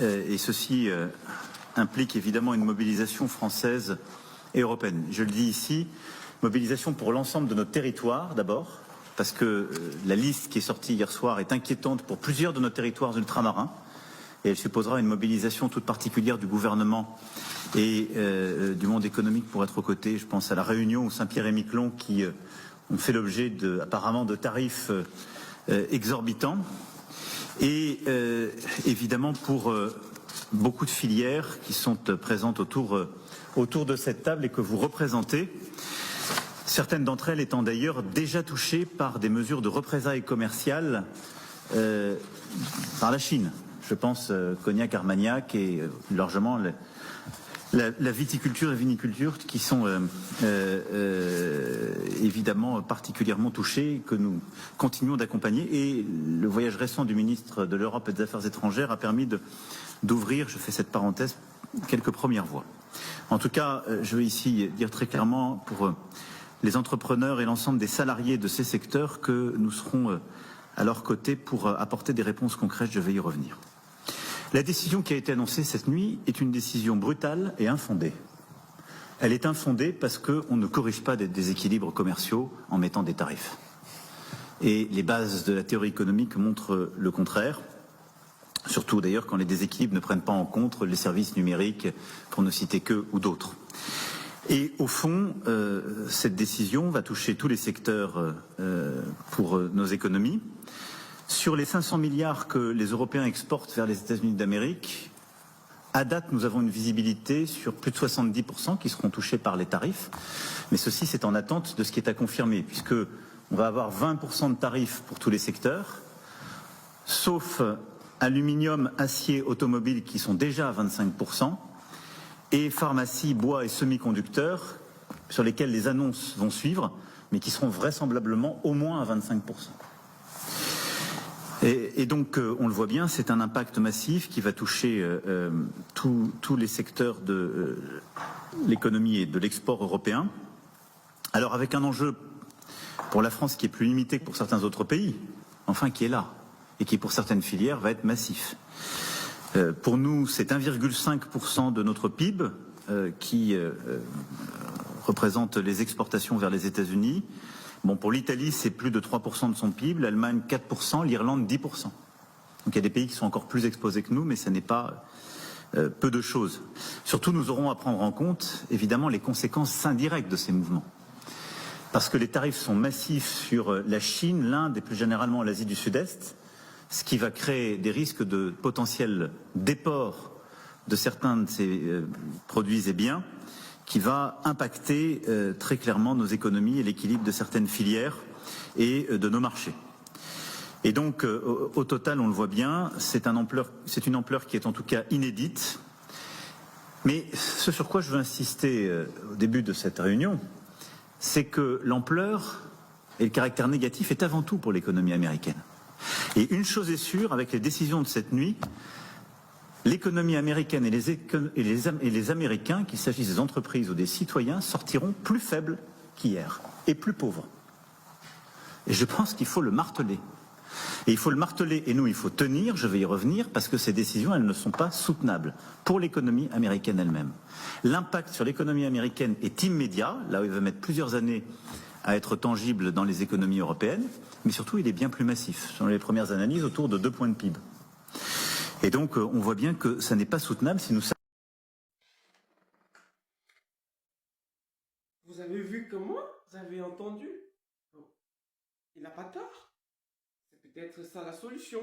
et ceci implique évidemment une mobilisation française et européenne. Je le dis ici, mobilisation pour l'ensemble de notre territoire d'abord, parce que la liste qui est sortie hier soir est inquiétante pour plusieurs de nos territoires ultramarins, et elle supposera une mobilisation toute particulière du gouvernement et du monde économique pour être aux côtés. Je pense à La Réunion ou Saint-Pierre-et-Miquelon qui ont fait l'objet apparemment de tarifs exorbitants. Et évidemment pour beaucoup de filières qui sont présentes autour de cette table et que vous représentez, certaines d'entre elles étant d'ailleurs déjà touchées par des mesures de représailles commerciales par la Chine. Je pense Cognac, Armagnac et largement la viticulture et viniculture qui sont évidemment particulièrement touchées, que nous continuons d'accompagner. Et le voyage récent du ministre de l'Europe et des Affaires étrangères a permis d'ouvrir, je fais cette parenthèse, quelques premières voies. En tout cas, je veux ici dire très clairement pour les entrepreneurs et l'ensemble des salariés de ces secteurs que nous serons à leur côté pour apporter des réponses concrètes. Je vais y revenir. La décision qui a été annoncée cette nuit est une décision brutale et infondée. Elle est infondée parce qu'on ne corrige pas des déséquilibres commerciaux en mettant des tarifs. Et les bases de la théorie économique montrent le contraire, surtout d'ailleurs quand les déséquilibres ne prennent pas en compte les services numériques, pour ne citer qu'eux ou d'autres. Et au fond, cette décision va toucher tous les secteurs pour nos économies. Sur les 500 milliards que les Européens exportent vers les États-Unis d'Amérique, à date, nous avons une visibilité sur plus de 70% qui seront touchés par les tarifs. Mais ceci, c'est en attente de ce qui est à confirmer, puisqu'on va avoir 20% de tarifs pour tous les secteurs, sauf aluminium, acier, automobile qui sont déjà à 25%, et pharmacie, bois et semi-conducteurs, sur lesquels les annonces vont suivre, mais qui seront vraisemblablement au moins à 25%. Et donc, on le voit bien, c'est un impact massif qui va toucher tous les secteurs de l'économie et de l'export européen. Alors, avec un enjeu pour la France qui est plus limité que pour certains autres pays, enfin qui est là, et qui pour certaines filières va être massif. Pour nous, c'est 1,5% de notre PIB qui représente les exportations vers les États-Unis. Bon, pour l'Italie, c'est plus de 3% de son PIB, l'Allemagne 4%, l'Irlande 10%. Donc il y a des pays qui sont encore plus exposés que nous, mais ce n'est pas peu de choses. Surtout, nous aurons à prendre en compte, évidemment, les conséquences indirectes de ces mouvements. Parce que les tarifs sont massifs sur la Chine, l'Inde et plus généralement l'Asie du Sud-Est, ce qui va créer des risques de potentiel déport de certains de ces produits et biens, qui va impacter très clairement nos économies et l'équilibre de certaines filières et de nos marchés. Et donc, au total, on le voit bien, c'est une ampleur qui est en tout cas inédite. Mais ce sur quoi je veux insister au début de cette réunion, c'est que l'ampleur et le caractère négatif est avant tout pour l'économie américaine. Et une chose est sûre, avec les décisions de cette nuit, l'économie américaine et les Américains, qu'il s'agisse des entreprises ou des citoyens, sortiront plus faibles qu'hier et plus pauvres. Et je pense qu'il faut le marteler. Et il faut le marteler, et nous, il faut tenir, je vais y revenir, parce que ces décisions, elles ne sont pas soutenables pour l'économie américaine elle-même. L'impact sur l'économie américaine est immédiat, là où il va mettre plusieurs années à être tangible dans les économies européennes, mais surtout, il est bien plus massif. Selon les premières analyses, autour de 2 points de PIB. Et donc, on voit bien que ça n'est pas soutenable si nous... Vous avez vu comment? Vous avez entendu? Il n'a pas tort. C'est peut-être ça la solution.